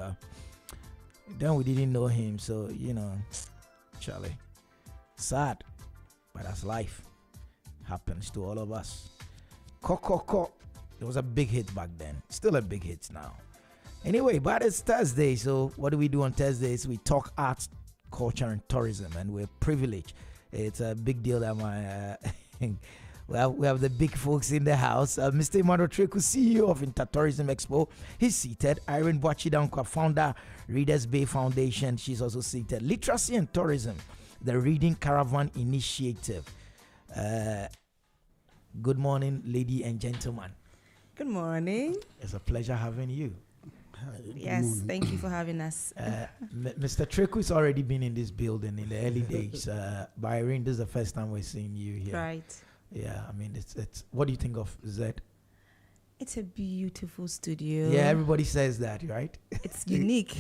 and then we didn't know him. So Charlie, sad, but that's life. Happens to all of us. Ko. It was a big hit back then. Still a big hit now. Anyway, but it's Thursday, so what do we do on Thursdays? We talk arts, culture, and tourism, and we're privileged. It's a big deal that we have the big folks in the house. Mr. Emmanuel Treku, CEO of Intertourism Expo. He's seated. Irene Boachidankwa, founder, Readers Bay Foundation. She's also seated. Literacy and Tourism, the Reading Caravan Initiative. Good morning, lady and gentlemen. Good morning. It's a pleasure having you. Yes, thank you for having us. Mr. Treku's already been in this building in the early days. But Irene, this is the first time we're seeing you here. Right. Yeah, I mean, it's. What do you think of Z? It's a beautiful studio. Yeah, everybody says that, right? It's unique.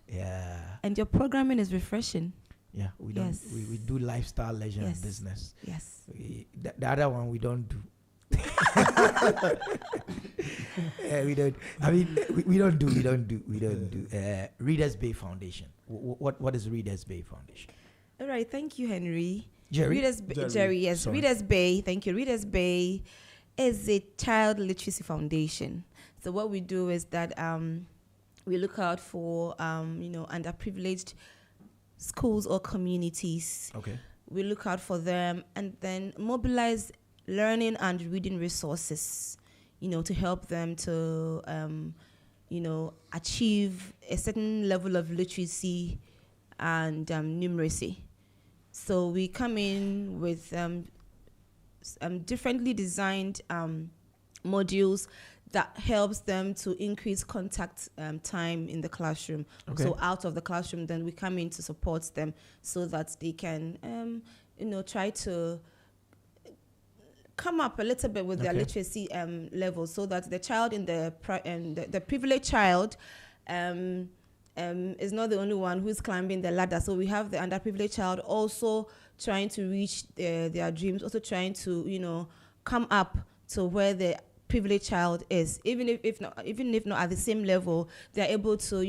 Yeah. And your programming is refreshing. Yeah, we don't. Yes. We do lifestyle, leisure, and business. Yes. The other one we don't do. Yeah, we don't. I mean, we don't do. Readers Bay Foundation. What is Readers Bay Foundation? All right. Thank you, Henry. Jerry. Jerry. Yes. Sorry. Readers Bay. Thank you. Readers Bay is a child literacy foundation. So what we do is that we look out for underprivileged schools or communities. Okay. We look out for them and then mobilize learning and reading resources, to help them to, achieve a certain level of literacy and numeracy. So we come in with differently designed modules that helps them to increase contact time in the classroom. Okay. So out of the classroom, then we come in to support them so that they can, try to come up a little bit with their literacy level, so that the child in the privileged child is not the only one who's climbing the ladder. So we have the underprivileged child also trying to reach their dreams, also trying to come up to where the privileged child is, even if not at the same level, they're able to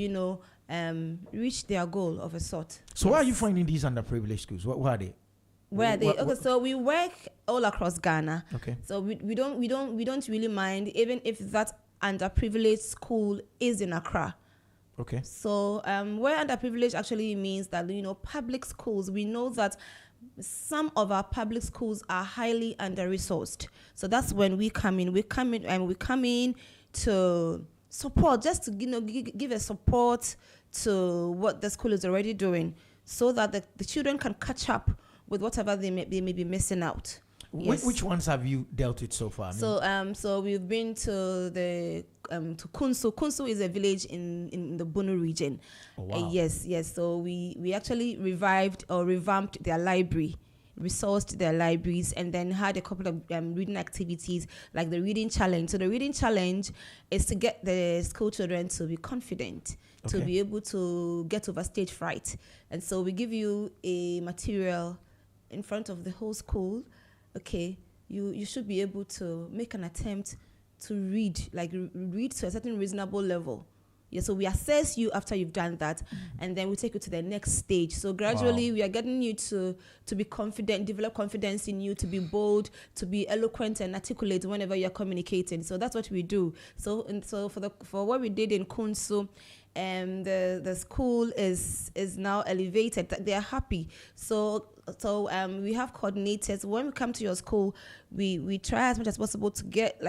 reach their goal of a sort. So where are you finding these underprivileged schools? Where are they? Where are they? Okay, so we work all across Ghana. Okay. So we don't really mind even if that underprivileged school is in Accra. Okay. So where underprivileged actually means that public schools, we know that some of our public schools are highly under-resourced. So that's when we come in. We come in to support, just to give a support to what the school is already doing, so that the children can catch up with whatever they may be missing out. Yes. Which ones have you dealt with so far? So we've been to to Kunsu. Kunsu is a village in the Bunu region. Oh, wow. Yes. So we actually revived or revamped their library, resourced their libraries, and then had a couple of reading activities like the reading challenge. So the reading challenge is to get the school children to be confident, to be able to get over stage fright. And so we give you a material in front of the whole school. Okay, you should be able to make an attempt to read to a certain reasonable level. Yeah, so we assess you after you've done that, and then we take you to the next stage. So gradually, we are getting you to be confident, develop confidence in you, to be bold, to be eloquent and articulate whenever you're communicating. So that's what we do. So for what we did in Kunsu, the school is now elevated. They are happy. So we have coordinators. When we come to your school, we try as much as possible to get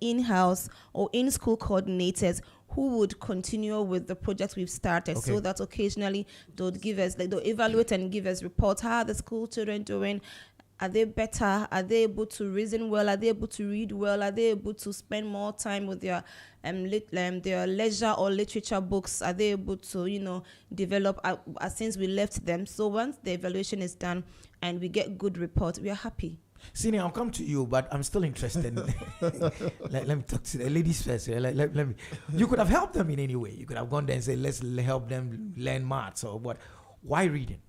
in-house or in-school coordinators who would continue with the projects we've started, so that occasionally they'll evaluate and give us reports. How are the school children doing? Are they better? Are they able to reason well? Are they able to read well? Are they able to spend more time with their leisure or literature books? Are they able to, develop since we left them? So once the evaluation is done and we get good reports, we are happy. Senior, I'll come to you, but I'm still interested. Let me talk to the ladies first. Let me. You could have helped them in any way. You could have gone there and said, let's help them learn maths or what. Why reading?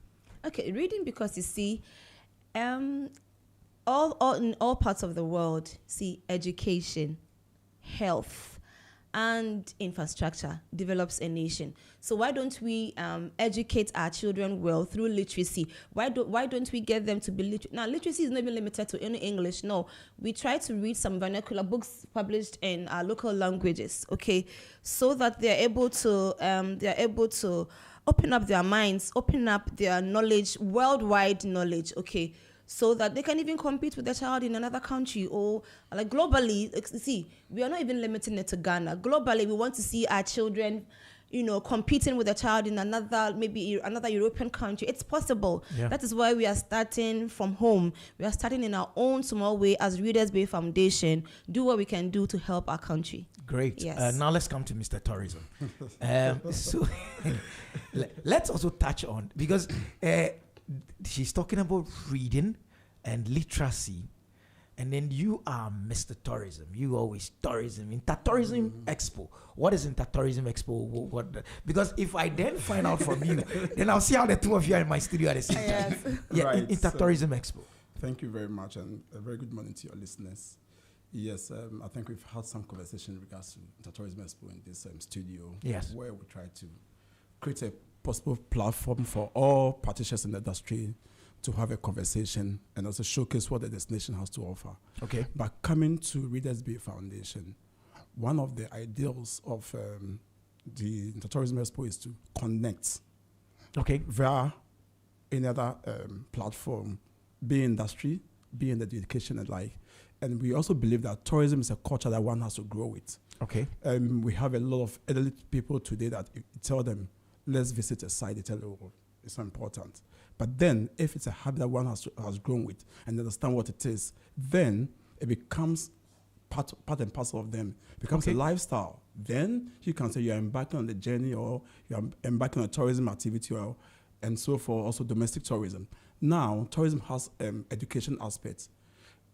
Okay, reading because you see, in all parts of the world, see education, health, and infrastructure develops a nation. So why don't we educate our children well through literacy? Why don't we get them to be literate? Now, literacy is not even limited to any English. No, we try to read some vernacular books published in our local languages, okay, so that they're able to open up their minds, open up their knowledge, worldwide knowledge, okay, so that they can even compete with their child in another country or like globally. See, we are not even limiting it to Ghana. Globally, we want to see our children, competing with a child in maybe another European country. It's possible. Yeah. That is why we are starting from home. We are starting in our own small way as Readers Bay Foundation. Do what we can do to help our country. Great. Yes. Now let's come to Mr. Tourism. So let's also touch on, because she's talking about reading and literacy, and then you are Mr. Tourism. You always tourism. Intertourism Expo. What is Intertourism Expo? Because if I then find out from you, then I'll see how the two of you are in my studio at the same time. Yes. Yeah, Right, Intertourism Expo. Thank you very much, and a very good morning to your listeners. Yes, I think we've had some conversation in regards to Intertourism Expo in this studio. Yes. Where we try to create a possible platform for all participants in the industry to have a conversation and also showcase what the destination has to offer. Okay. But coming to Readers Bay Foundation, one of the ideals of the Intertourism Expo is to connect Okay. via any other platform, be industry, be in the education and like. And we also believe that tourism is a culture that one has to grow with. Okay. We have a lot of elderly people today that you tell them, let's visit a site, they tell you, oh, it's so important. But then if it's a habit that one has grown with and understand what it is, then it becomes part and parcel of them. It becomes a lifestyle. Then you can say you're embarking on the journey, or you're embarking on a tourism activity, and so for also domestic tourism. Now, tourism has education aspects.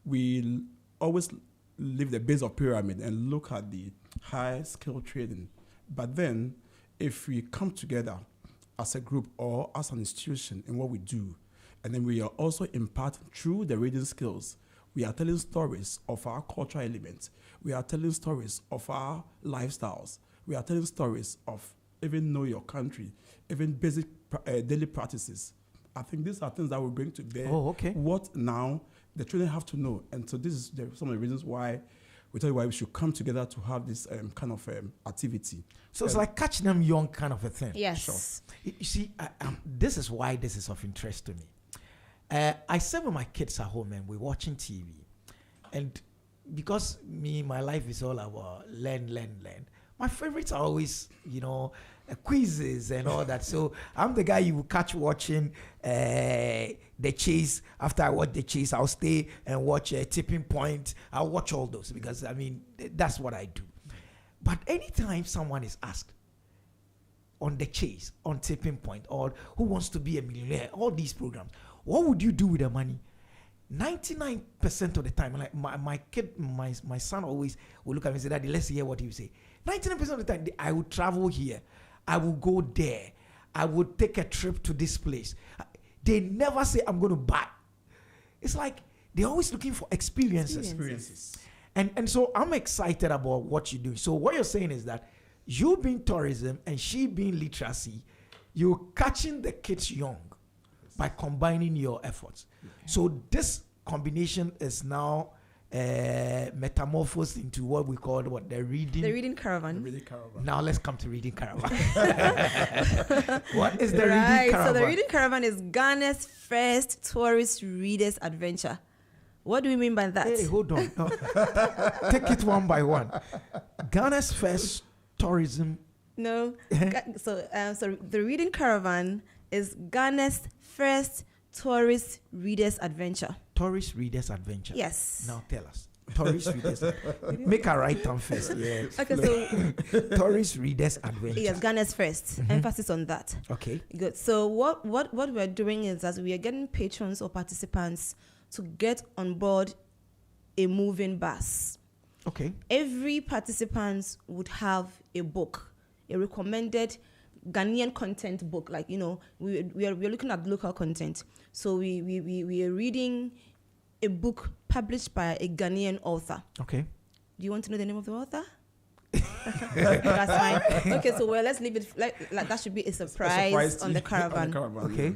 We always leave the base of pyramid and look at the high skill trading. But then if we come together as a group or as an institution in what we do, and then we are also imparting through the reading skills, we are telling stories of our cultural elements. We are telling stories of our lifestyles. We are telling stories of even know your country, even basic daily practices. I think these are things that we bring to bear. Oh, okay. What now the children have to know. And so this is some of the reasons why we tell you why we should come together to have this kind of activity. So it's like catch them young kind of a thing. Yes. Sure. You see, this is why this is of interest to me. I sit with my kids at home and we're watching TV. And because my life is all about learn. My favorites are always, quizzes and all that. So I'm the guy you will catch watching The Chase. After I watch The Chase, I'll stay and watch Tipping Point. I'll watch all those because, that's what I do. But anytime someone is asked on The Chase, on Tipping Point, or Who Wants to Be a Millionaire, all these programs, what would you do with the money? 99% of the time, like my kid, my son always will look at me and say, Daddy, let's hear what you say. 99% of the time, I would travel here. I will go there. I would take a trip to this place. They never say, I'm going to buy. It's like they're always looking for experiences. And so I'm excited about what you're doing. So what you're saying is that you being tourism and she being literacy, you're catching the kids young by combining your efforts. So this combination is now metamorphosed into what we call the reading Caravan. The reading caravan. Now let's come to Reading Caravan. What is the Right. Reading Caravan? So the Reading Caravan is Ghana's first tourist readers adventure. What do we mean by that? Hey, hold on. No. Take it one by one. Ghana's first tourism. No. So the Reading Caravan is Ghana's first tourist readers adventure. Tourist readers adventure. Yes. Now tell us. Tourist readers. Make a right turn first. Yeah. Okay, so Tourist readers adventure. yes, Ghana's first. Emphasis on that. Okay. Good. So what we're doing is that we are getting patrons or participants to get on board a moving bus. Okay. Every participant would have a book, a recommended Ghanaian content book. Like, we are looking at local content. So we are reading a book published by a Ghanaian author. Okay. Do you want to know the name of the author? That's fine. Okay, so let's leave it like that should be a surprise on the caravan. Okay.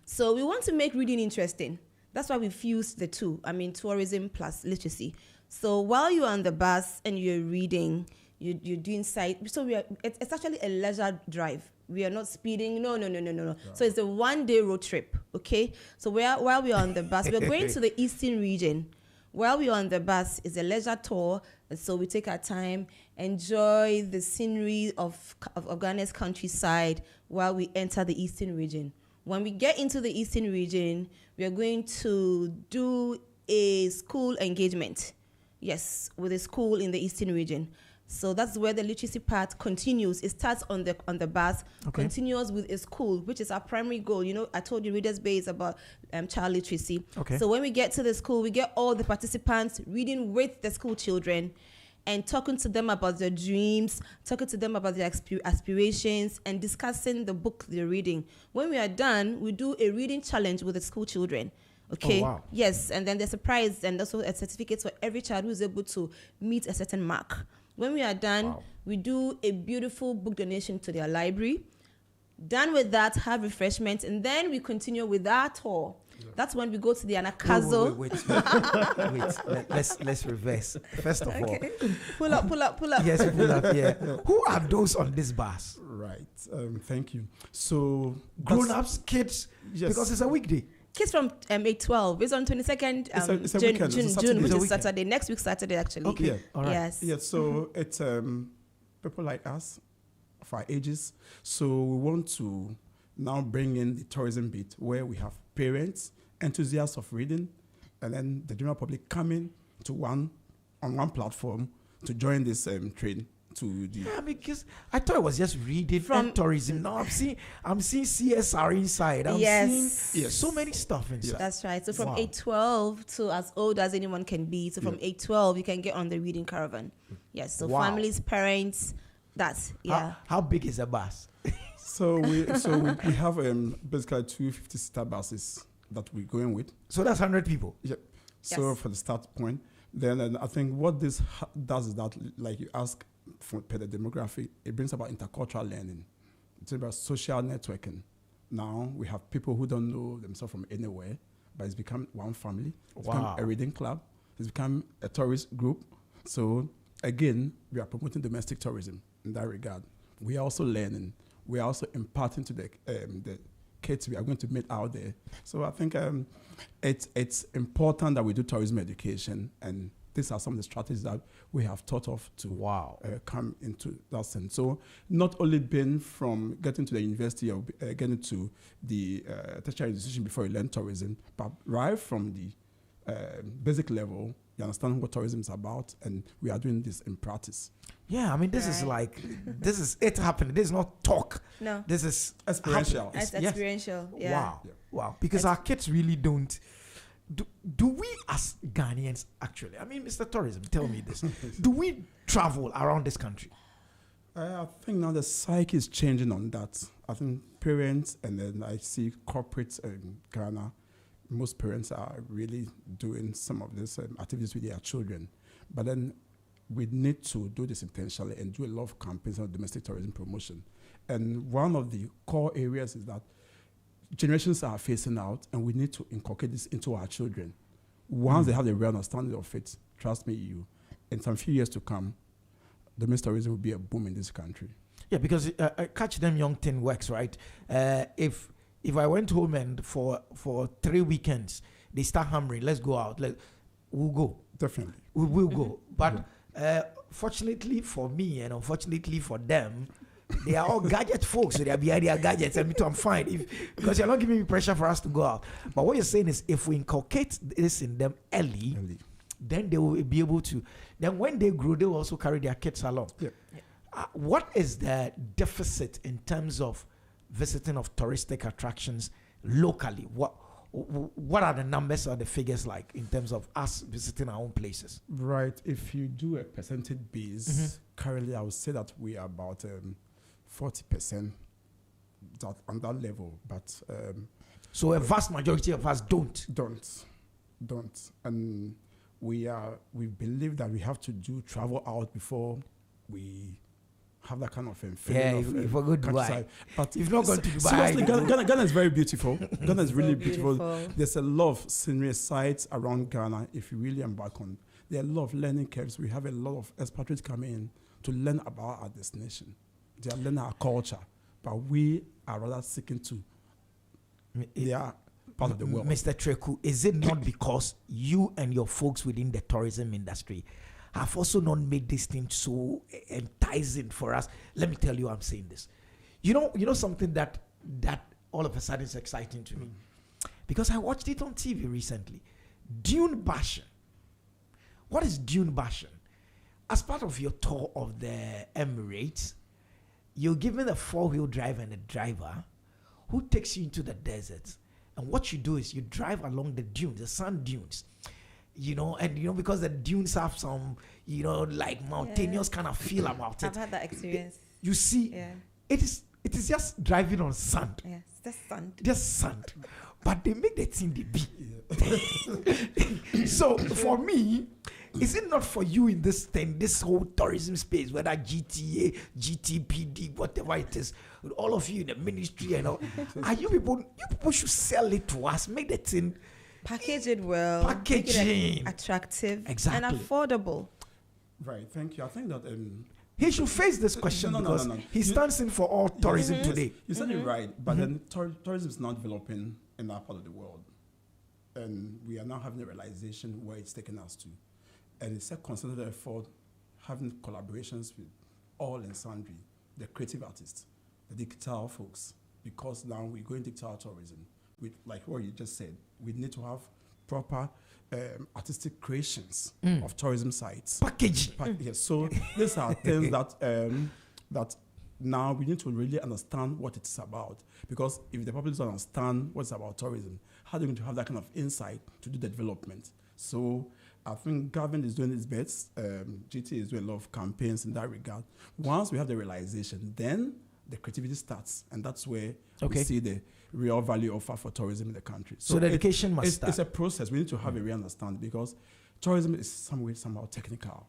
So we want to make reading interesting. That's why we fused the two. I mean, tourism plus literacy. So while you're on the bus and you're reading, you're doing sight. So it's actually a leisure drive. We are not speeding. No. Yeah. So it's a 1-day road trip. Okay. So while we're on the bus, we're going to the eastern region. While we're on the bus, it's a leisure tour. So we take our time, enjoy the scenery of Ghana's countryside while we enter the eastern region. When we get into the eastern region, we are going to do a school engagement. Yes, with a school in the eastern region. So that's where the literacy part continues. It starts on the bus, continues with a school, which is our primary goal. You know, I told you Readers Bay is about child literacy. Okay. So when we get to the school, we get all the participants reading with the school children and talking to them about their dreams, talking to them about their aspirations, and discussing the book they're reading. When we are done, we do a reading challenge with the school children. Okay. Oh, wow. Yes, and then there's a prize and also a certificate for every child who is able to meet a certain mark. When we are done, we do a beautiful book donation to their library. Done with that, have refreshments, and then we continue with our tour. Yeah. That's when we go to the Anakazo. Wait. Let's reverse. First of all, pull up. Yes, pull up. Yeah. Who are those on this bus? Right. Thank you. So grown-ups, kids, yes. Because it's a weekday. Kids from 8-12. It's on 22nd it's a weekend. June, which is Saturday. Next week, Saturday, actually. Okay. Yeah. All right. Yes. Yeah, so it's people like us of our ages. So we want to now bring in the tourism bit where we have parents, enthusiasts of reading, and then the general public coming to one platform to join this train. Because I thought it was just reading from tourism. Now I'm seeing CSR inside. I'm seeing so many stuff inside. Yes. That's right. So from 8-12 to as old as anyone can be. So from 8-12, you can get on the reading caravan. Yes. So families, parents. That's How big is the bus? So we have basically 250-seater buses that we're going with. So that's 100 people. Yeah. So for the start point, then I think what this does is that, like you ask. For the demographic, it brings about intercultural learning. It's about social networking. Now we have people who don't know themselves from anywhere, but it's become one family. It's become a reading club. It's become a tourist group. So again, we are promoting domestic tourism in that regard. We are also learning. We are also imparting to the kids we are going to meet out there. So I think it's important that we do tourism education, and these are some of the strategies that we have thought of to come into that sense. So not only being from getting to the university or getting to the tertiary institution before you learn tourism, but right from the basic level, you understand what tourism is about, and we are doing this in practice. Yeah, I mean, this is it happening. This is not talk. No. This is experiential. It's experiential. Yeah. Wow. Because our kids really don't. Do we as Ghanaians actually, I mean, Mr. Tourism, tell me this. Do we travel around this country? I think now the psyche is changing on that. I think parents, and then I see corporates in Ghana, most parents are really doing some of these activities with their children. But then we need to do this intentionally and do a lot of campaigns on domestic tourism promotion. And one of the core areas is that generations are phasing out, and we need to inculcate this into our children. Once they have the real understanding of it, trust me, in some few years to come, domestic tourism will be a boom in this country. Yeah, because catch them young thing works, right? If I went home and for 3 weekends they start hammering, let's go out, we'll go. Definitely, we will go. But fortunately for me and unfortunately for them, they are all gadget folks, so they are behind their gadgets, and me too, I'm fine. Because you're not giving me pressure for us to go out. But what you're saying is, if we inculcate this in them early, then they will be able to. Then when they grow, they will also carry their kids along. Yeah. What is the deficit in terms of visiting of touristic attractions locally? What are the numbers or the figures like in terms of us visiting our own places? Right. If you do a percentage base, currently I would say that we are about 40% on that level, but so a vast majority of us don't, and we believe that we have to do travel out before we have that kind of Yeah, feeling if of we go to Dubai. countryside. But If not gone to Dubai, seriously, go. Ghana is very beautiful. Ghana is really So beautiful. There's a lot of scenery sites around Ghana if you really embark on. There are a lot of learning curves. We have a lot of expatriates coming in to learn about our destination. They are learning our culture, but we are rather seeking to. They are part of the world. Mr. Treku, is it not because you and your folks within the tourism industry have also not made this thing so enticing for us? Let me tell you, I'm saying this. You know something that all of a sudden is exciting to me, because I watched it on TV recently. Dune bashing. What is dune bashing? As part of your tour of the Emirates, you're given a 4-wheel drive and a driver who takes you into the desert. And what you do is you drive along the dunes, the sand dunes, and because the dunes have some, like mountainous kind of feel about it. I've had that experience. You see, it is just driving on sand. Yes, that's sand. Just sand. But they make the thing the be. So for me, is it not for you in this thing, this whole tourism space, whether GTA, GTPD, whatever it is, with all of you in the ministry and all, are you people should sell it to us, make the thing, Package it well. Packaging. Make it attractive. Exactly. And affordable. Right, thank you. I think that he should face this question because he stands in for all tourism today. You said it right, but then tourism is not developing in that part of the world. And we are now having a realization where it's taking us to. And it's a concerted effort having collaborations with all and sundry, the creative artists, the digital folks, because now we're going digital tourism. With, like what you just said, we need to have proper artistic creations of tourism sites. Package. Yes, so these are things that now we need to really understand what it's about. Because if the public doesn't understand what's about tourism, how are they going to have that kind of insight to do the development? So I think government is doing its best. GT is doing a lot of campaigns in that regard. Once we have the realization, then the creativity starts, and that's where we see the real value offer for tourism in the country. So the education must start. It's a process. We need to have a real understanding, because tourism is somehow technical.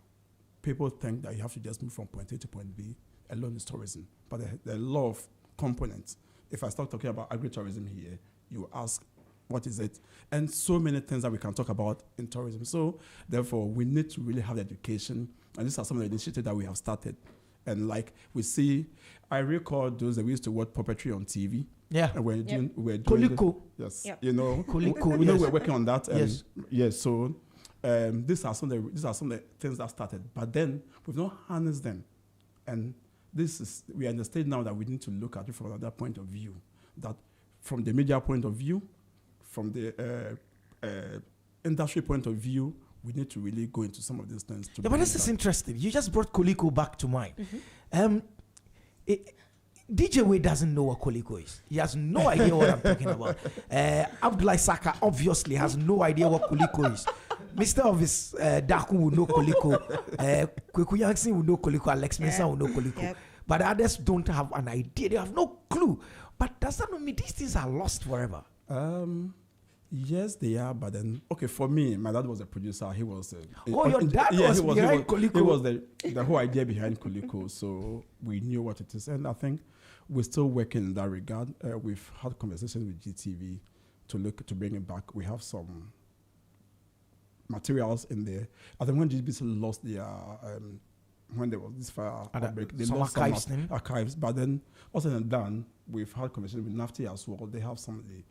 People think that you have to just move from point A to point B. Alone is tourism, but there are a lot of components. If I start talking about agritourism here, you ask, what is it? And so many things that we can talk about in tourism. So therefore, we need to really have the education. And these are some of the initiatives that we have started. And like we see, I recall those that we used to watch puppetry on TV. Yeah. And we're doing Koliko. yes. Yep. Koliko. We know we're working on that. And Yes. Yes. So these are some of the things that started. But then we've not harnessed them. And we are in the stage now that we need to look at it from another point of view. That from the media point of view, from the industry point of view, we need to really go into some of these things. But this is interesting. You just brought Koliko back to mind. DJ Way doesn't know what Koliko is. He has no idea what I'm talking about. Abdullah Saka obviously has no idea what Koliko is. Mr. Office Daku will know Koliko. Kweku Yankson will know Koliko. Alex Mensah will know Koliko. Yep. But others don't have an idea. They have no clue. But does that not mean these things are lost forever? Yes, they are. But then, for me, my dad was a producer. He was. Your dad was behind Koliko. He was the whole idea behind Koliko. So we knew what it is. And I think we're still working in that regard. We've had conversations with GTV to bring it back. We have some materials in there. I think when GTV lost their when there was this fire outbreak, they lost some archives. But then, also than done, we've had conversations with NAFTA as well. They have some of the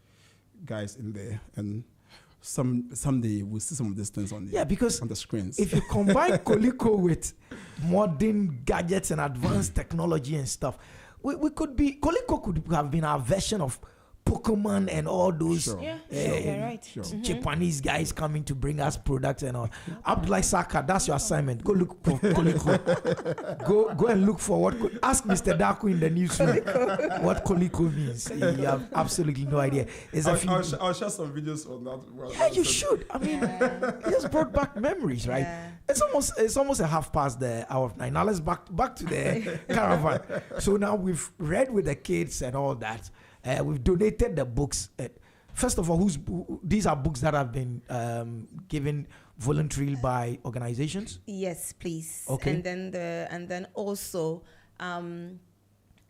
guys in there, and someday we'll see some of these things on the screens. If you combine Koliko with modern gadgets and advanced technology and stuff, Koliko could have been our version of Pokemon and all those Japanese guys coming to bring us products and all. Abdullah Saka, that's your assignment. Go look for Koliko. Go and look for what. Ask Mr. Daku in the newsroom what Koliko means. You have absolutely no idea. I'll share some videos on that. Yeah, you should. I mean, it just brought back memories, right? Yeah. It's almost a half past the hour of 9. Now let's back to the caravan. So now we've read with the kids and all that. We've donated the books. First of all, these are books that have been given voluntarily by organizations? Yes, please. Okay. And then also,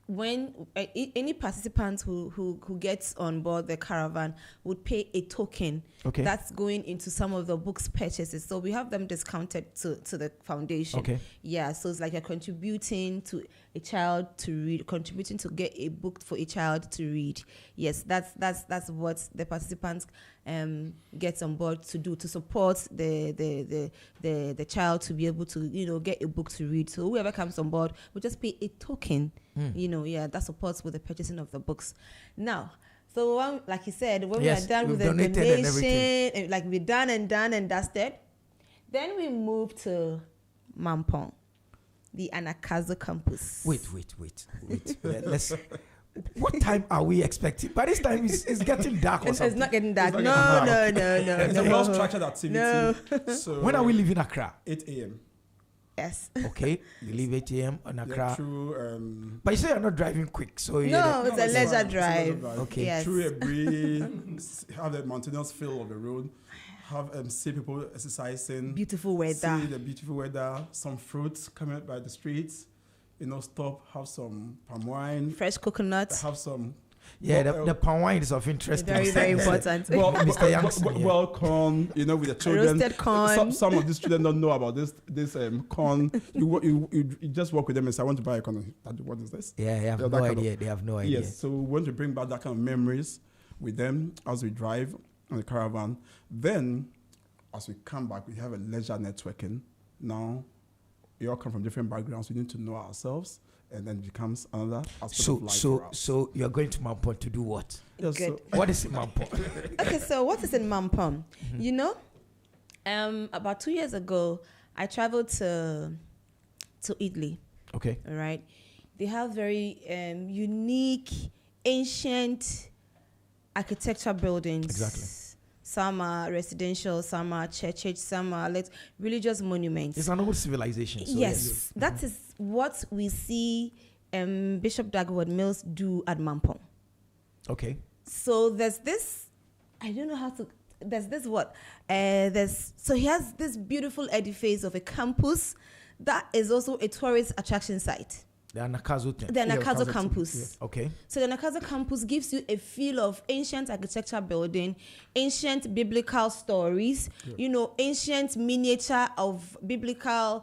when any participant who gets on board the caravan would pay a token that's going into some of the books purchases. So we have them discounted to the foundation. Okay. Yeah, so it's like you're contributing to a child to read, contributing to get a book for a child to read. Yes, that's what the participants gets on board to do, to support the child to be able to get a book to read. So whoever comes on board will just pay a token. That supports with the purchasing of the books. Now, so like you said, when we are done with the donation, like we're done and dusted, then we move to Mampong, the Anakazo campus. Wait. Let's. What time are we expecting? By this time, it's getting dark or something. It's not getting dark. No. It's a well-structured activity. No. So when are we leaving Accra? 8 a.m. Yes. Okay, you leave 8 a.m. on Accra. Through, but you say you're not driving quick, so it's a leisure drive. Okay. Yes. Through a breeze, have the mountainous feel of the road, see people exercising. Beautiful weather. See the beautiful weather, some fruits coming by the streets. Stop, have some palm wine. Fresh coconuts. Have some. The palm wine is of interest. Very, very important. Mr. Youngson. Well, corn, with the children. Roasted corn. Some of these children don't know about this corn. You just work with them and say, I want to buy a corn. What is this? Yeah, they have no idea. They have no idea. Yes, so we want to bring back that kind of memories with them as we drive on the caravan. Then, as we come back, we have a leisure networking. Now, we all come from different backgrounds. We need to know ourselves, and then it becomes another aspect of life for us. So you're going to Mampong to do what? Yes, Good. What is in Mampong? Okay, so what is in Mampong? About 2 years ago, I traveled to Italy. Okay. All right. They have very unique, ancient architecture buildings. Exactly. Some are residential, some are churches, some are religious monuments. It's an old civilization. So yes, that is what we see Bishop Dagwood Mills do at Mampong. Okay. So there's this, I don't know how to, there's this what? So he has this beautiful edifice of a campus that is also a tourist attraction site. The Anakazo thing. The Anakazo campus. Yes. Okay. So the Anakazo campus gives you a feel of ancient architecture building, ancient biblical stories, ancient miniature of biblical,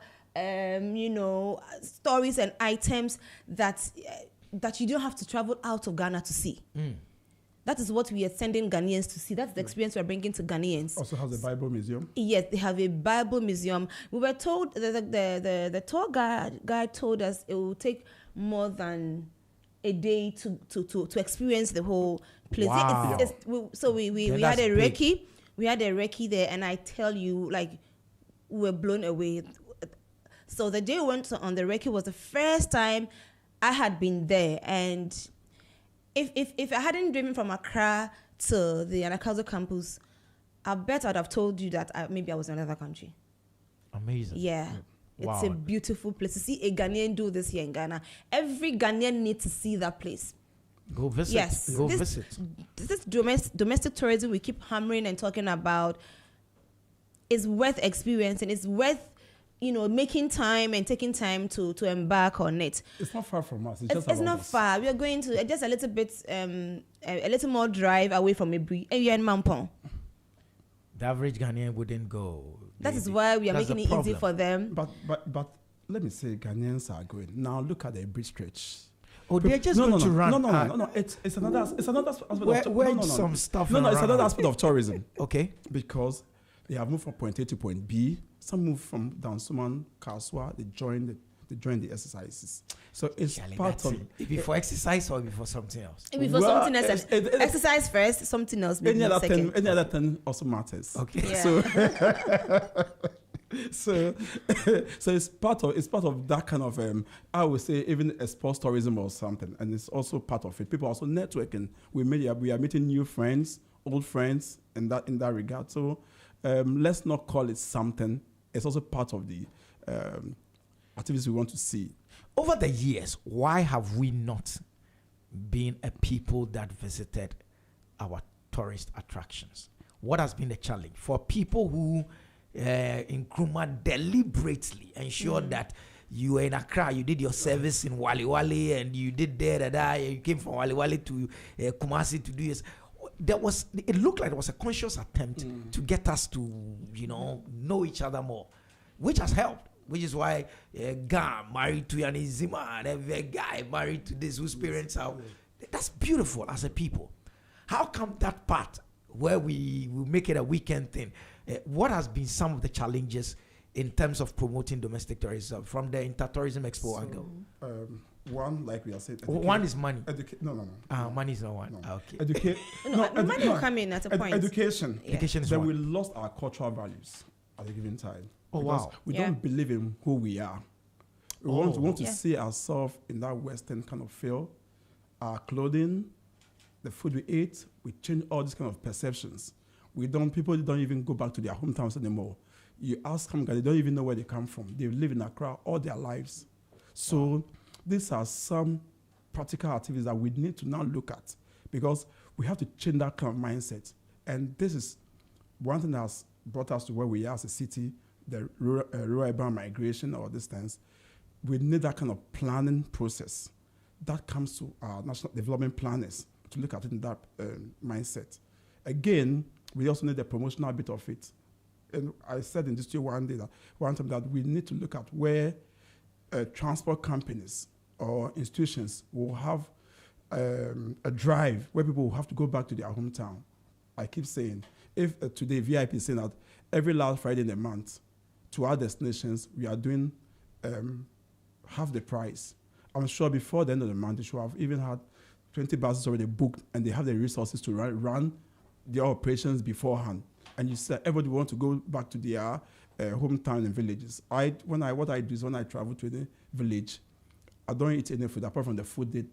stories and items that you don't have to travel out of Ghana to see. That is what we are sending Ghanaians to see. That's the experience we're bringing to Ghanaians. Also has a Bible museum. Yes, they have a Bible museum. We were told, the tour guide told us it will take more than a day to experience the whole place. Wow. We had a recce. We had a recce there, and I tell you, we were blown away. So the day we went on the recce was the first time I had been there, and if I hadn't driven from Accra to the Anakazo campus, I bet I'd have told you that maybe I was in another country. Amazing. Yeah. Wow. It's a beautiful place. To see a Ghanaian do this here in Ghana, every Ghanaian needs to see that place. Go visit. Yes. Visit. This domestic tourism we keep hammering and talking about is worth experiencing. It's worth making time and taking time to embark on it. It's not far from us. It's not far. We are going to just a little bit, a little more drive away from Ibri, and we are in Mampong. The average Ghanaian wouldn't go. That is why we are making it easy for them. But let me say, Ghanaians are going. Now look at the bridge stretch. Oh, they're just going to run. No. It's another aspect of some stuff. No, it's another aspect of tourism. Okay. Because they have moved from point A to point B. Some move from Dansuman, Kaswa. They join the exercises. So it's part of. It be for exercise or before something else? It be for something else. Exercise first, something else. Any other thing also matters. Okay. Yeah. So it's part of that kind of I would say even a sports tourism or something, and it's also part of it. People are also networking. We are meeting new friends, old friends in that regard. So let's not call it something. It's also part of the activities we want to see. Over the years, why have we not been a people that visited our tourist attractions? What has been the challenge for people who in Nkrumah deliberately ensure that you were in Accra, you did your service in Wali Wali, and you did there, you came from Wali Wali to Kumasi to do this. It looked like it was a conscious attempt to get us to, know each other more, which has helped. Which is why Gam married to Yani Zima, and every guy married to this whose parents are. That's beautiful as a people. How come that part where we make it a weekend thing? What has been some of the challenges in terms of promoting domestic tourism from the Intertourism Expo angle? One, like we are saying, one is money. No. Money is not one. No. Okay. Money will come in at a point. Education. Yeah. Education is then one. we lost our cultural values at a given time. Oh, wow. We don't believe in who we are. We want to see ourselves in that Western kind of feel. Our clothing, the food we eat, we change all these kind of perceptions. People don't even go back to their hometowns anymore. You ask them, they don't even know where they come from. They live in Accra all their lives. So these are some practical activities that we need to now look at, because we have to change that kind of mindset. And this is one thing that's brought us to where we are as a city, the rural urban migration or distance. We need that kind of planning process. That comes to our national development planners to look at it in that mindset. Again, we also need the promotional bit of it. And I said in this year one time that we need to look at where transport companies or institutions will have a drive where people will have to go back to their hometown. I keep saying, if today VIP is saying that every last Friday in the month to our destinations, we are doing half the price. I'm sure before the end of the month, they should have even had 20 buses already booked, and they have the resources to run their operations beforehand. And you said everybody wants to go back to their hometown and villages. What I do is when I travel to the village, I don't eat any food apart from the food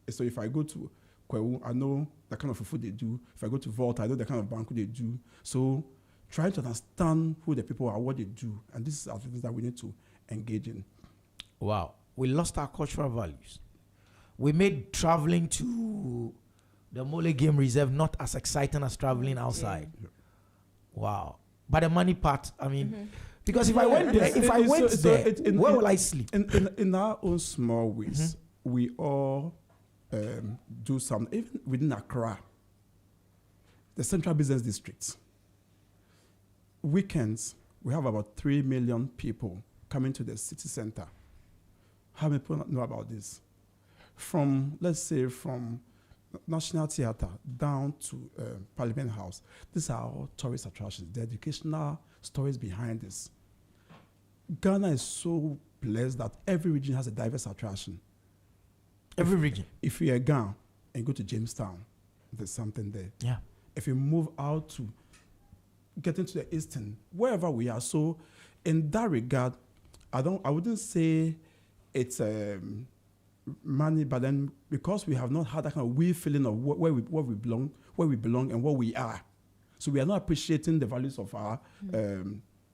so if I go to Kwewu, I know the kind of food they do. If I go to Volta, I know the kind of banquet they do. So trying to understand who the people are, what they do, and this is activities that we need to engage in. Wow. We lost our cultural values. We made traveling to the Mole Game Reserve not as exciting as traveling outside. Yeah. Wow. But the money part, I mean, because if I went there, where will I sleep? In our own small ways, we all do something. Even within Accra, the Central Business District, weekends, we have about 3 million people coming to the city center. How many people know about this? Let's say from National Theatre down to Parliament House, these are all tourist attractions, the educational stories behind this. Ghana is so blessed that every region has a diverse attraction. Every region. If you're a Ghana and go to Jamestown, there's something there. Yeah. If you move out to get into the eastern, wherever we are. So in that regard, I wouldn't say it's money, but then because we have not had that kind of weird feeling of where we belong, and what we are, so we are not appreciating the values of our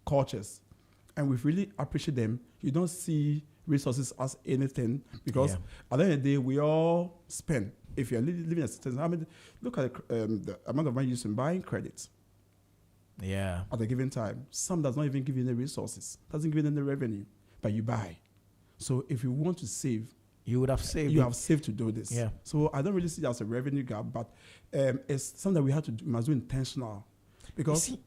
cultures, and we really appreciate them. You don't see resources as anything, because at the end of the day, we all spend. If you're living as citizens, look at the amount of money you use in buying credits. Yeah. At a given time, some does not even give you any resources, doesn't give you any revenue, but you buy. So if you want to save, you would have saved. You have saved to do this. Yeah. So I don't really see it as a revenue gap, but it's something that we have to must do intentional, because you see,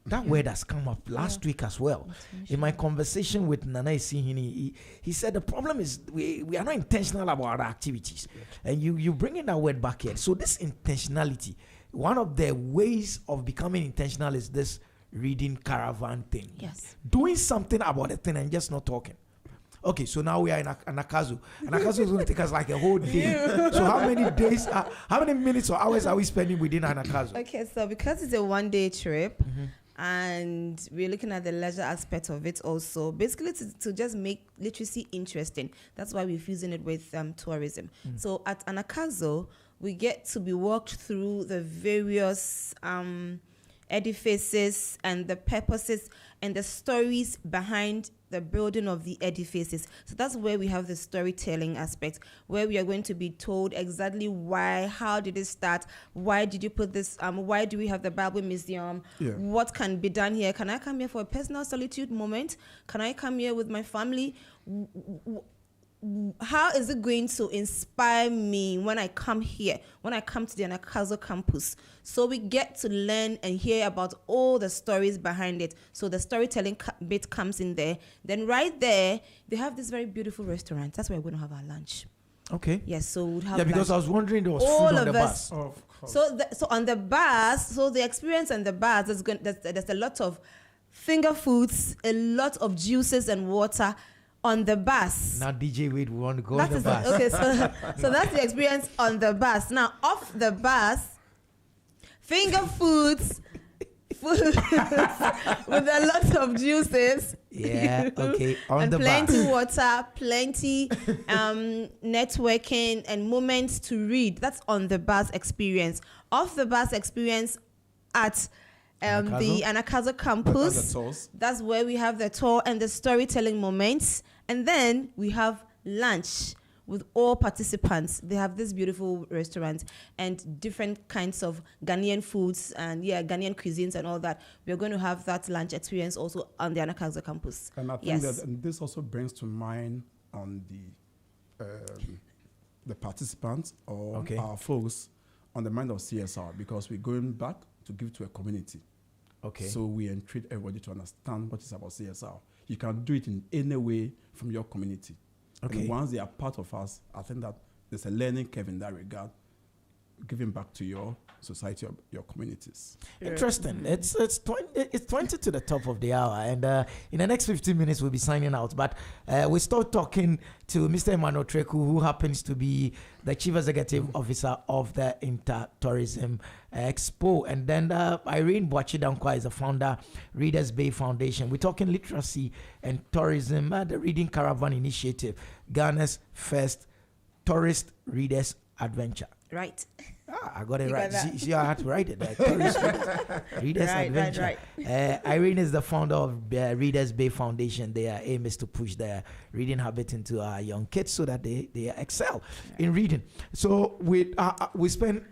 that word has come up last week as well. In my conversation with Nana Isihini, he said the problem is we are not intentional about our activities, and you bring in that word back here. So this intentionality, one of the ways of becoming intentional is this reading Caravan thing. Yes. Doing something about a thing and just not talking. Okay, so now we are in Anakazu. Anakazu is going to take us like a whole day. So how many days, how many minutes or hours are we spending within Anakazu? Okay, so because it's a one-day trip, and we're looking at the leisure aspect of it also, basically to just make literacy interesting. That's why we're fusing it with tourism. So at Anakazo, we get to be walked through the various edifices and the purposes and the stories behind the building of the edifices. So that's where we have the storytelling aspect, where we are going to be told exactly why, how did it start, why did you put this, why do we have the Bible Museum, what can be done here, can I come here for a personal solitude moment, can I come here with my family, how is it going to inspire me when I come here, when I come to the Anakazo campus? So we get to learn and hear about all the stories behind it. So the storytelling bit comes in there. Then right there, they have this very beautiful restaurant. That's where we're going to have our lunch. Okay. Yes, so we'll have because lunch. I was wondering there was All food on of the us. bus. Of course. So on the bus, so the experience on the bus, there's a lot of finger foods, a lot of juices and water on the bus. Now DJ Wade will want to go That on the is bus. okay. So that's the experience on the bus. Now off the bus, finger foods, with a lot of juices. Yeah, okay. On and the plenty bus. water, plenty networking and moments to read. That's on the bus experience. Off the bus experience at the Anakazo campus. That's where we have the tour and the storytelling moments. And then we have lunch with all participants. They have this beautiful restaurant and different kinds of Ghanaian foods and Ghanaian cuisines and all that. We're going to have that lunch experience also on the Anakazo campus. And I think that and this also brings to mind on the participants or our folks on the mind of CSR, because we're going back to give to a community. Okay. So we entreat everybody to understand what is about CSR. You can do it in any way from your community. Okay. And once they are part of us, I think that there's a learning curve in that regard, giving back to your society, your communities. Interesting. It's 20 to the top of the hour, and in the next 15 minutes we'll be signing out. But we start talking to Mr. Emmanuel Treku, who happens to be the Chief Executive Officer of the Inter-Tourism Expo, and then Irene Boachidankwa is the founder, Readers Bay Foundation. We're talking literacy and tourism, the Reading Caravan Initiative, Ghana's first tourist readers adventure. Right. I got it right. See, I had to write it there. Readers Adventure. Right. Irene is the founder of Readers Bay Foundation. Their aim is to push their reading habit into our young kids so that they excel in reading. So we spend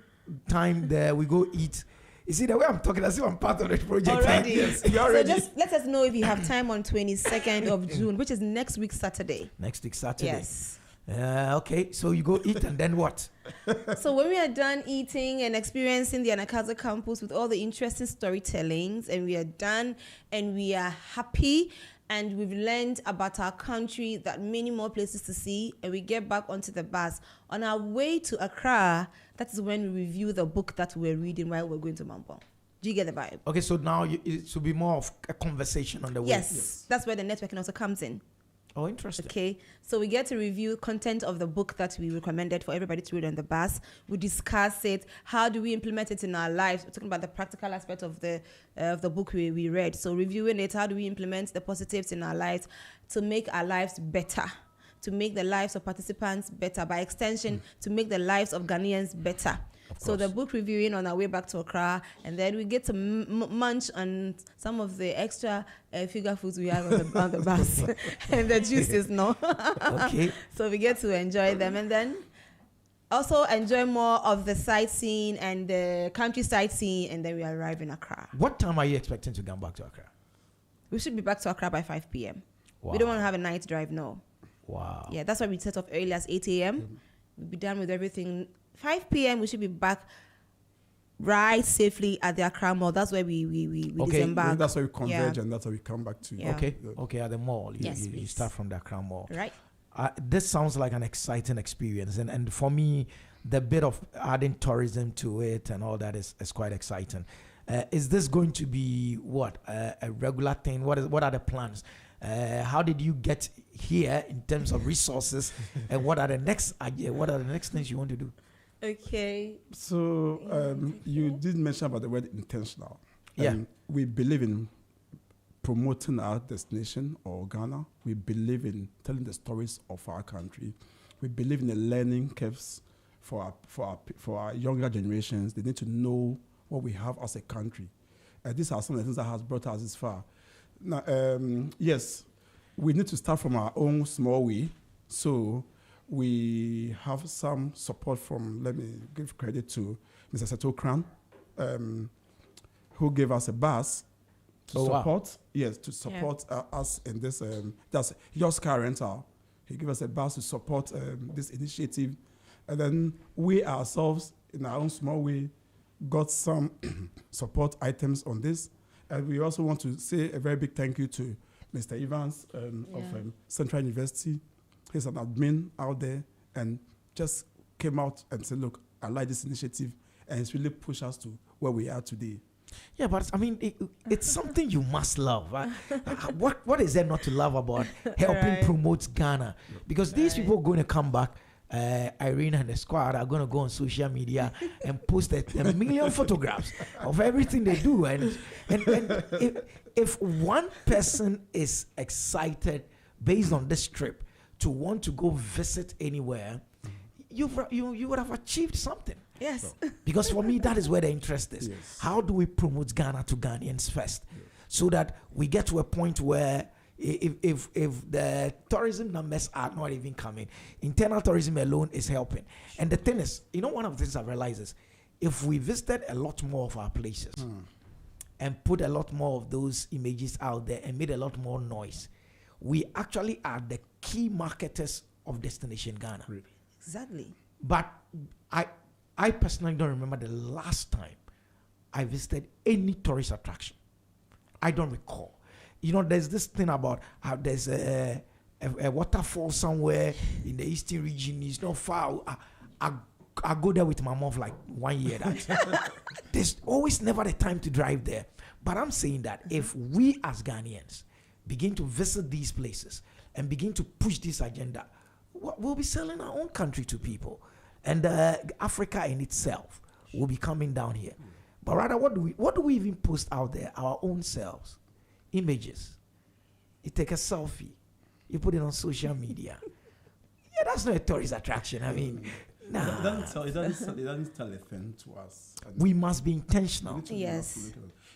time there. We go eat. You see the way I'm talking, as if I'm part of the project. Already. Yes, so just let us know if you have time on 22nd of June, which is next week Saturday. Next week Saturday. Yes. Okay, so you go eat and then what? So when we are done eating and experiencing the Anakazo campus with all the interesting storytellings, and we are done and we are happy and we've learned about our country, that many more places to see, and we get back onto the bus. On our way to Accra, that is when we review the book that we're reading while we're going to Mampong. Do you get the vibe? Okay, so now it should be more of a conversation on the way. Yes, that's where the networking also comes in. Oh, interesting. Okay, so we get to review content of the book that we recommended for everybody to read on the bus. We discuss it. How do we implement it in our lives? We're talking about the practical aspect of the book we read. So reviewing it, how do we implement the positives in our lives to make our lives better, to make the lives of participants better, by extension, to make the lives of Ghanaians better. So the book reviewing on our way back to Accra, and then we get to munch on some of the extra figure foods we have on the bus and the juices, no? Okay. So we get to enjoy them, and then also enjoy more of the sightseeing and the countryside scene, and then we arrive in Accra. What time are you expecting to come back to Accra? We should be back to Accra by 5 p.m. Wow. We don't want to have a night drive, no. Wow. Yeah, that's why we set off early as 8 a.m. We'll be done with everything. 5 p.m. we should be back right safely at the Accra Mall. That's where we disembark. That's where we converge, and that's where we come back to. Yeah. Okay, at the mall. You start from the Accra Mall. Right. This sounds like an exciting experience, and for me, the bit of adding tourism to it and all that is quite exciting. Is this going to be a regular thing? What are the plans? How did you get here in terms of resources, and what are the next things you want to do? Okay. So you did mention about the word intentional. Yeah. We believe in promoting our destination or Ghana. We believe in telling the stories of our country. We believe in the learning curves for our younger generations. They need to know what we have as a country. These are some of the things that has brought us this far. Now, yes, we need to start from our own small way. So we have some support from, let me give credit to Mr. Seto Kran, who gave us a bus to support, to support us in this, that's Yours Car Rental. He gave us a bus to support this initiative. And then we ourselves, in our own small way, got some support items on this. And we also want to say a very big thank you to Mr. Evans of Central University. He's an admin out there and just came out and said, look, I like this initiative. And it's really pushed us to where we are today. Yeah, but I mean, it's something you must love. Right? What is there not to love about helping promote Ghana? Because these people are going to come back. Irene and the squad are going to go on social media and post a million photographs of everything they do. And if one person is excited based on this trip to want to go visit anywhere, you would have achieved something. Yes. Because for me, that is where the interest is. Yes. How do we promote Ghana to Ghanaians first? So that we get to a point where if the tourism numbers are not even coming, internal tourism alone is helping. And the thing is, one of the things I realize is, if we visited a lot more of our places and put a lot more of those images out there and made a lot more noise, we actually are the key marketers of Destination Ghana. Really? Exactly. But I personally don't remember the last time I visited any tourist attraction. I don't recall. There's this thing about how there's a waterfall somewhere in the eastern region. It's not far. I go there with my mom for like 1 year. There's always never the time to drive there. But I'm saying that if we as Ghanaians begin to visit these places and begin to push this agenda, we'll be selling our own country to people. And Africa in itself will be coming down here. But rather, what do we even post out there? Our own selves. Images. You take a selfie. You put it on social media. Yeah, that's not a tourist attraction. I mean, nah. It doesn't tell a thing to us. We must be intentional. Yes.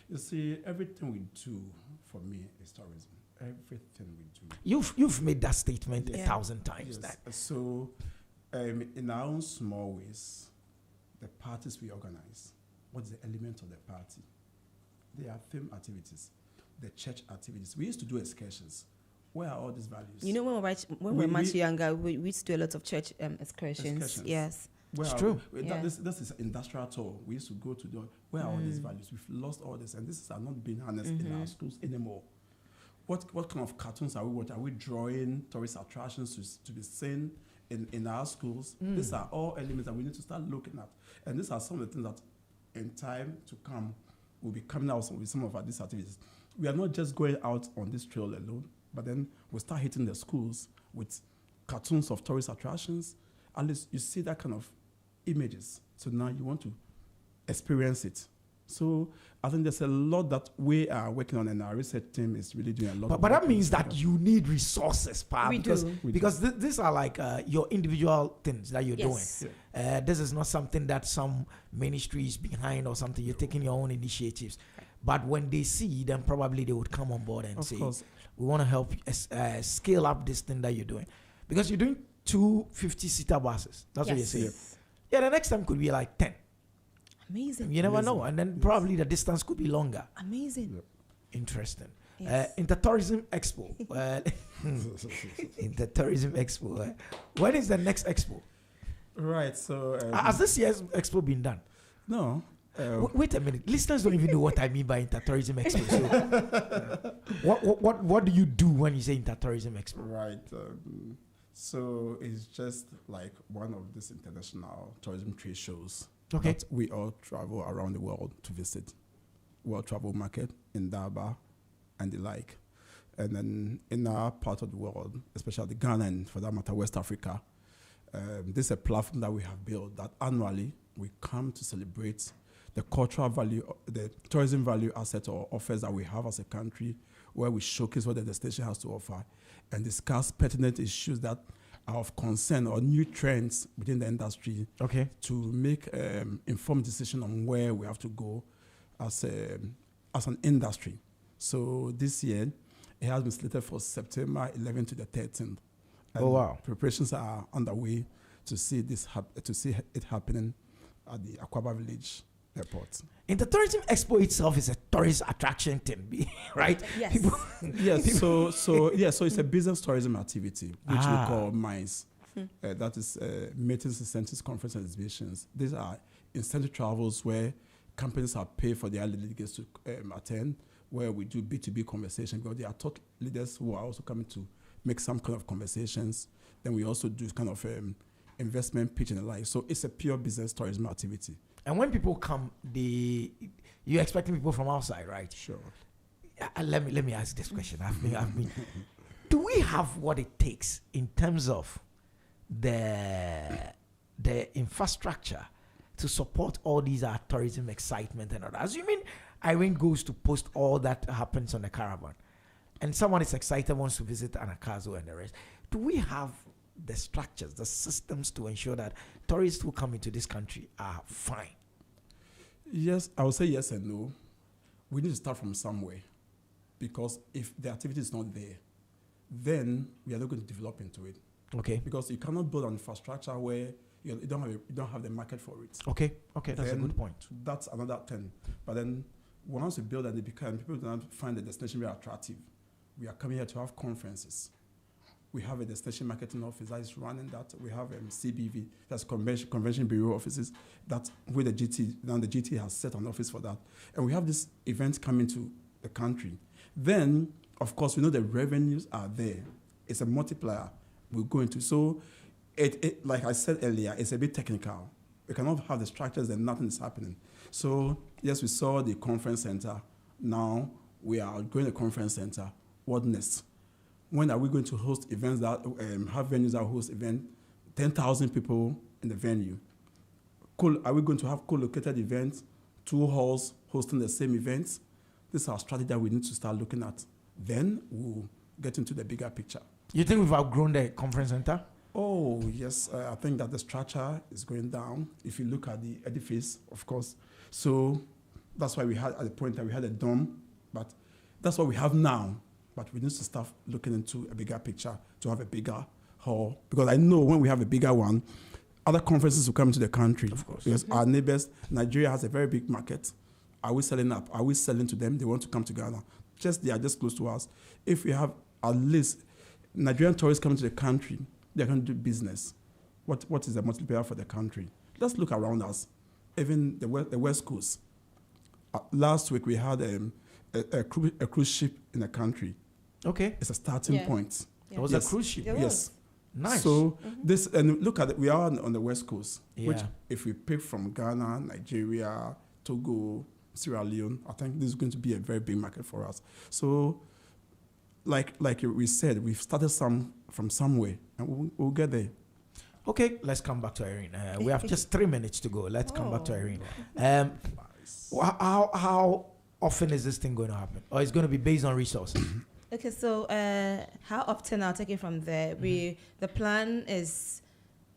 You see, everything we do, for me, is tourism. Everything we do. You've made that statement 1,000 times. Yes. That. So, in our own small ways, the parties we organize, what's the element of the party? There are theme activities, the church activities. We used to do excursions. Where are all these values? When we were much younger, we used to do a lot of church excursions. Yes. It's true. This is industrial tour. We used to go to where are all these values? We've lost all this, and this are not being harnessed in our schools anymore. What kind of cartoons are we watching? Are we drawing tourist attractions to be seen in our schools? These are all elements that we need to start looking at. And these are some of the things that in time to come will be coming out with some of these activities. We are not just going out on this trail alone, but then we'll start hitting the schools with cartoons of tourist attractions. At least you see that kind of images. So now you want to experience it. So I think there's a lot that we are working on, and our research team is really doing a lot. But that means that you need resources, because these are like your individual things that you're doing. Yeah. This is not something that some ministry is behind or something. You're taking your own initiatives. But when they see, then probably they would come on board and say, we want to help scale up this thing that you're doing. Because you're doing 2 50-seater buses. That's what you're saying. Yeah, the next time could be like 10. Amazing. You never know. And then probably the distance could be longer. Amazing. Yep. Interesting. Yes. Intertourism Expo. Intertourism Expo. When is the next expo? Right. So has this year's expo been done? No. Wait a minute. Listeners don't even know what I mean by Intertourism Expo. So, what do you do when you say Intertourism Expo? Right. So it's just like one of these international tourism trade shows. Okay. That we all travel around the world to visit. World Travel Market in Durban and the like. And then in our part of the world, especially Ghana and for that matter West Africa, this is a platform that we have built that annually we come to celebrate the cultural value, the tourism value asset or offers that we have as a country, where we showcase what the destination has to offer and discuss pertinent issues that are of concern or new trends within the industry, to make informed decision on where we have to go as an industry. So this year, it has been slated for September 11th to the 13th. Oh, wow. Preparations are underway to see it happening at the Aquaba Village Airport. In the tourism expo itself is a tourist attraction thing, right? Yes. Yes. So it's a business tourism activity which we call MICE. That is meetings, incentives, conference, and exhibitions. These are incentive travels where companies are paid for their delegates to attend, where we do B2B conversation because they are thought leaders who are also coming to make some kind of conversations. Then we also do kind of investment pitch and the like. So it's a pure business tourism activity. And when people come, you're expecting people from outside, right? Sure. Let me ask this question. Do we have what it takes in terms of the infrastructure to support all these tourism excitement and all that? Assuming Irene goes to post all that happens on the Caravan, and someone is excited, wants to visit Anakazo and the rest, do we have the structures, the systems to ensure that tourists who come into this country are fine? Yes, I would say yes and no. We need to start from somewhere, because if the activity is not there, then we are not going to develop into it. Okay. Because you cannot build an infrastructure where you don't have the market for it. Okay, that's a good point. That's another thing. But then once you build and people don't find the destination very attractive. We are coming here to have conferences. We have a destination marketing office that is running that. We have CBV, that's Convention Bureau offices, that with the GT, now the GT has set an office for that. And we have this event coming to the country. Then, of course, we know the revenues are there. It's a multiplier we're going to. So, it like I said earlier, it's a bit technical. We cannot have the structures and nothing is happening. So, yes, we saw the conference center. Now, we are going to the conference center. What next? When are we going to host events that have venues that host events? 10,000 people in the venue. Are we going to have co-located events, 2 halls hosting the same events? This is our strategy that we need to start looking at. Then we'll get into the bigger picture. You think we've outgrown the conference center? Oh, yes. I think that the structure is going down. If you look at the edifice, of course. So that's why we had, at the point that we had a dome, but that's what we have now. But we need to start looking into a bigger picture to have a bigger hall. Because I know when we have a bigger one, other conferences will come to the country. Of course. Because our neighbors, Nigeria has a very big market. Are we selling up? Are we selling to them? They want to come to Ghana. They are just close to us. If we have at least Nigerian tourists coming to the country, they're going to do business. What is the multiplier for the country? Let's look around us. Even the West Coast. Last week we had a cruise ship in the country. Okay. It's a starting point. Yeah. It was a cruise ship. Yes. Nice. So this, and look at it, we are on the West Coast, which if we pick from Ghana, Nigeria, Togo, Sierra Leone, I think this is going to be a very big market for us. So like we said, we've started from somewhere, and we'll get there. Okay, let's come back to Irene. We have just 3 minutes to go. Let's come back to Irene. How often is this thing going to happen? Or it's going to be based on resources? Okay, so how often? I'll take it from there. The plan is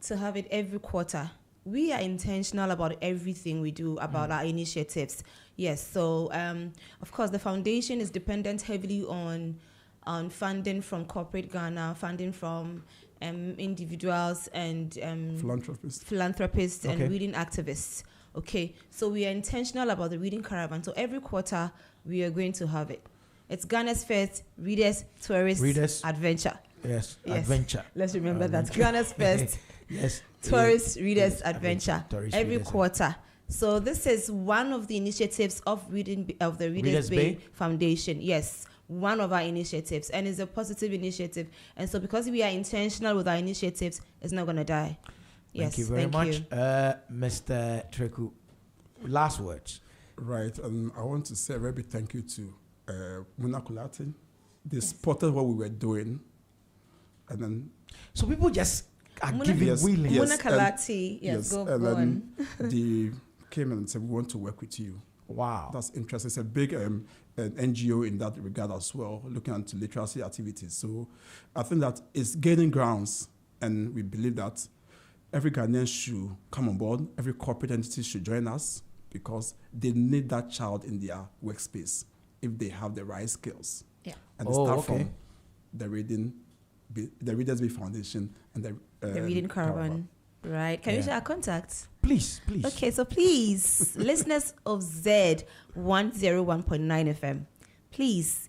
to have it every quarter. We are intentional about everything we do, about our initiatives. Yes, so of course the foundation is dependent heavily on funding from corporate Ghana, funding from individuals and philanthropists and reading activists. Okay, so we are intentional about the Reading Caravan. So every quarter we are going to have it. It's Ghana's first readers, tourists, adventure. Yes, adventure. Let's remember that. Ghana's first tourist readers adventure every quarter. So this is one of the initiatives of the Readers Bay Foundation. Yes, one of our initiatives, and it's a positive initiative. And so because we are intentional with our initiatives, it's not going to die. Thank you very much, Mr. Treku. Last words. Right, I want to say a very big thank you to Muna Kulati. They spotted what we were doing, and then so people just are giving willing. Muna Kulati, go on. They came and said, "We want to work with you." Wow, that's interesting. It's a big an NGO in that regard as well, looking at literacy activities. So I think that it's gaining grounds, and we believe that every Ghanaian should come on board. Every corporate entity should join us because they need that child in their workspace. if they have the right skills. Yeah. And they start from the Readers Bay Foundation and the Reading Caravan. Right. Can you share our contacts? Please. Okay, so please, listeners of Z 101.9 FM, please,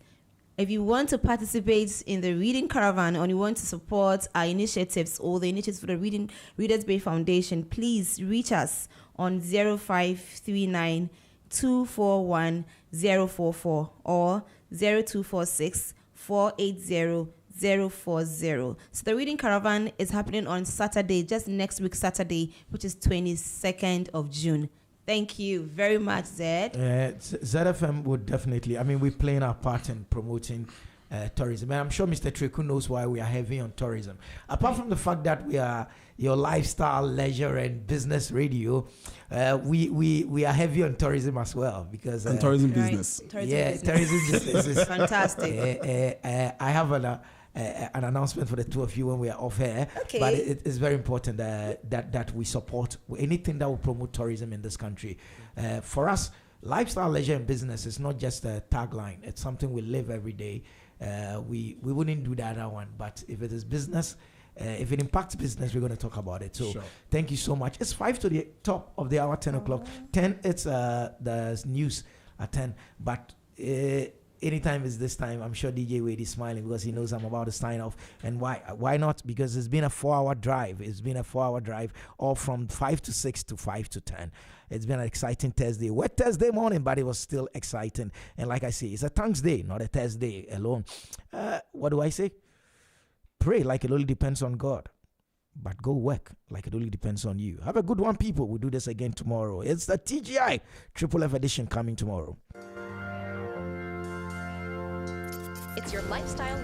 if you want to participate in the Reading Caravan or you want to support our initiatives or the initiatives for the Readers Bay Foundation, please reach us on 0539 241 044 or 0246 480 040. So the Reading Caravan is happening on Saturday, just next week Saturday, which is 22nd of June. Thank you very much, Zed. ZFM would definitely, we're playing our part in promoting tourism. And I'm sure Mr. Treku knows why we are heavy on tourism. Apart from the fact that we are your lifestyle, leisure, and business radio, we are heavy on tourism as well. Because and tourism business. Tourism business is fantastic. I have an announcement for the two of you when we are off air. Okay. But it is very important that we support anything that will promote tourism in this country. For us, lifestyle, leisure, and business is not just a tagline. It's something we live every day. We wouldn't do the other one. But if it is business, if it impacts business, we're going to talk about it. So Thank you so much. It's 5 to the top of the hour, 10 o'clock. 10, it's the news at 10. But anytime is this time. I'm sure DJ Wade is smiling because he knows I'm about to sign off. And why not? Because it's been a 4-hour drive. It's been a 4-hour drive, all from 5 to 6 to 5 to 10. It's been an exciting Thursday. Wet Thursday morning, but it was still exciting. And like I say, it's a Thanksday, not a Thursday alone. What do I say? Pray like it only depends on God. But go work like it only depends on you. Have a good one, people. We'll do this again tomorrow. It's the TGI Triple F edition coming tomorrow. It's your lifestyle.